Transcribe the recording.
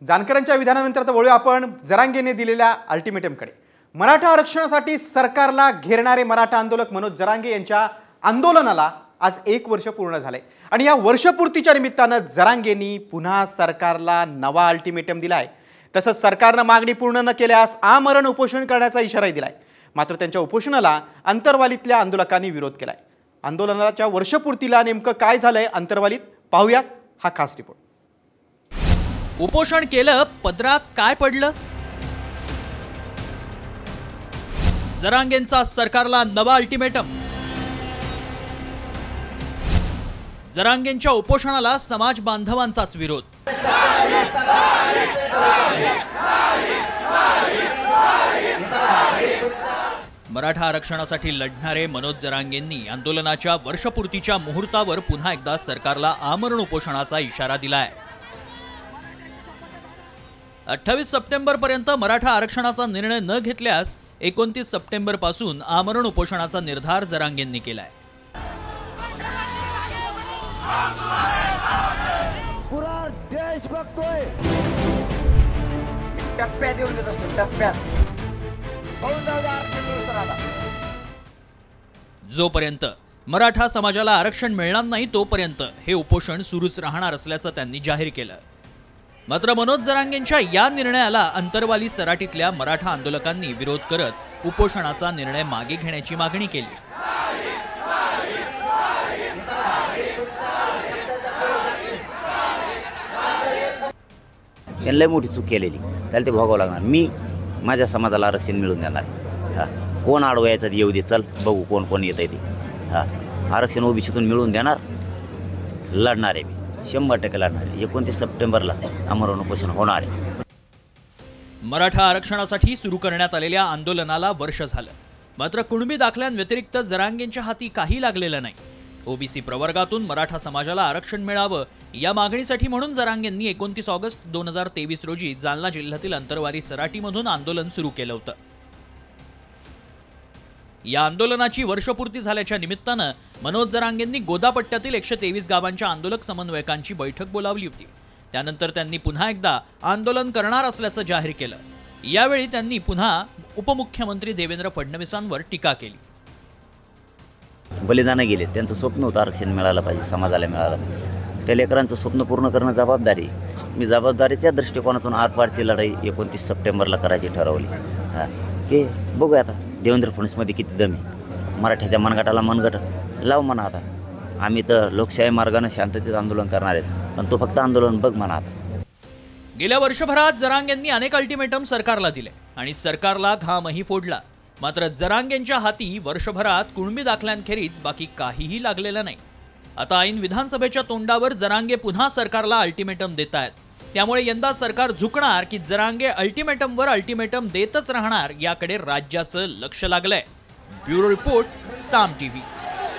जानकरांच्या विधानानंतर आता वळूया आपण जरांगेने दिलेल्या अल्टिमेटमकडे। मराठा आरक्षणासाठी सरकारला घेरणारे मराठा आंदोलक मनोज जरांगे यांच्या आंदोलनाला आज 1 वर्ष पूर्ण झाले आणि या वर्षपूर्तीच्या निमित्ताने जरांगेंनी पुन्हा सरकारला नवा अल्टिमेटम दिलाय। तसंच सरकारने मागणी पूर्ण न केल्यास आमरण उपोषण करण्याचा इशाराही दिलाय। मात्र त्यांच्या उपोषणाला अंतरवालीतल्या आंदोलकांनी विरोध केलाय। आंदोलनाच्या वर्षपूर्तीला नेमकं काय झालंय अंतरवालीत पाहूयात हा खास रिपोर्ट। उपोषण केलं, पदरात काय पडलं? जरांगेंचा सरकारला नवा अल्टिमेटम। जरांगेंच्या उपोषणाला समाज बांधवांचाच विरोध। मराठा आरक्षणासाठी लढणारे मनोज जरांगेंनी आंदोलनाच्या वर्षपूर्तीच्या मुहूर्तावर पुन्हा एकदा सरकारला आमरण उपोषणाचा इशारा दिलाय। 28 सप्टेंबर पर्यंत मराठा आरक्षणाचा निर्णय न घेतल्यास 29 सप्टेंबर पासून आमरण उपोषणाचा निर्धार जरांगेंनी केलाय। पुरा देश बघतोय, टप्प्यात येऊन देत असतो, टप्प्यात। जोपर्यंत मराठा समाजाला आरक्षण मिळणार नाही तोपर्यंत हे उपोषण सुरूच राहणार असल्याचं त्यांनी जाहीर केलं। मात्र मनोज जरांगेंच्या या निर्णयाला अंतरवाली सराटीतल्या मराठा आंदोलकांनी विरोध करत उपोषणाचा निर्णय मागे घेण्याची मागणी केली। त्यांनी लय मोठी चूक केलेली, त्याला ते भोगावं लागणार। मी माझ्या समाजाला आरक्षण मिळवून देणार। कोण अडवायचं येऊ दे, चल बघू कोण कोण येत आहे ते। आरक्षण ओबीसीतून मिळवून देणार, लढणार आहे मी 100% लढणार आहे। 29 सप्टेंबरला आमरण उपोषण होणार आहे। मराठा आरक्षणासाठी सुरू करण्यात आलेल्या आंदोलनाला वर्ष झालं, मात्र कुणबी दाखल्यांव्यतिरिक्त जरांगेंच्या हाती काही लागलेलं नाही। ओबीसी प्रवर्गातून मराठा समाजाला आरक्षण मिळावं या मागणीसाठी म्हणून जरांगेंनी 29 ऑगस्ट 2023 रोजी जालना जिल्ह्यातील अंतरवाली सराटीमधून आंदोलन सुरू केलं होतं। या आंदोलनाची वर्षपूर्ती झाल्याच्या निमित्तानं मनोज जरांगेंनी गोदापट्ट्यातील 123 गावांच्या आंदोलक समन्वयकांची बैठक बोलावली होती। त्यानंतर त्यांनी पुन्हा एकदा आंदोलन करणार असल्याचं जाहीर केलं। यावेळी त्यांनी पुन्हा उपमुख्यमंत्री देवेंद्र फडणवीसांवर टीका केली। बलिदान गेले, त्यांचं स्वप्न होतं आरक्षण मिळालं पाहिजे, समाजाला मिळालं पाहिजे। त्या लेकरांचं स्वप्न पूर्ण करणं जबाबदारी। मी जबाबदारीच्या दृष्टिकोनातून आरपारची लढाई 29 सप्टेंबरला करायची ठरवली। की बघूया आता देवेंद्र फडणवीसमध्ये किती दम आहे। मराठ्याच्या मनगटाला मनगट लाव म्हणा आता। आम्ही तर लोकशाही मार्गाने शांततेत आंदोलन करणार आहेत, पण तो फक्त आंदोलन बघ म्हणा आता। गेल्या वर्षभरात जरांगेंनी अनेक अल्टिमेटम सरकारला दिले आणि सरकारला घामही फोडला। मात्र जरांगेंच्या हाती वर्षभरात कुणबी दाखल्यांखेरीज बाकी काहीही लागलेलं नाही। आता ऐन विधानसभेच्या तोंडावर जरांगे पुन्हा सरकारला अल्टिमेटम देत आहेत। त्यामुळे यंदा सरकार झुकणार की जरांगे अल्टिमेटमवर अल्टिमेटम देतच राहणार याकडे राज्याचं लक्ष लागलंय। ब्युरो रिपोर्ट, साम टीव्ही।